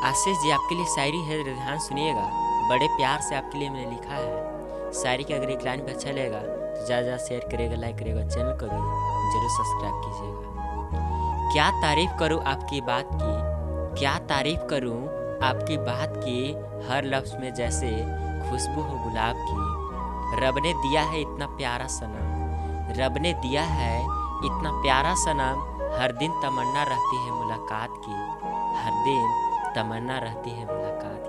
आशीष जी आपके लिए शायरी है, ध्यान सुनिएगा। बड़े प्यार से आपके लिए मैंने लिखा है। शायरी की अगर एक लाइन भी अच्छा लगेगा तो ज़्यादा शेयर करेगा, लाइक करेगा, चैनल को भी जरूर सब्सक्राइब कीजिएगा। क्या तारीफ़ करूँ आपकी बात की, क्या तारीफ़ करूँ आपकी बात की, हर लफ्ज़ में जैसे खुशबू हो गुलाब की। रब ने दिया है इतना प्यारा सनम, रब ने दिया है इतना प्यारा सनम, हर दिन तमन्ना रहती है मुलाकात की, हर दिन तमन्ना रहती है मुलाकात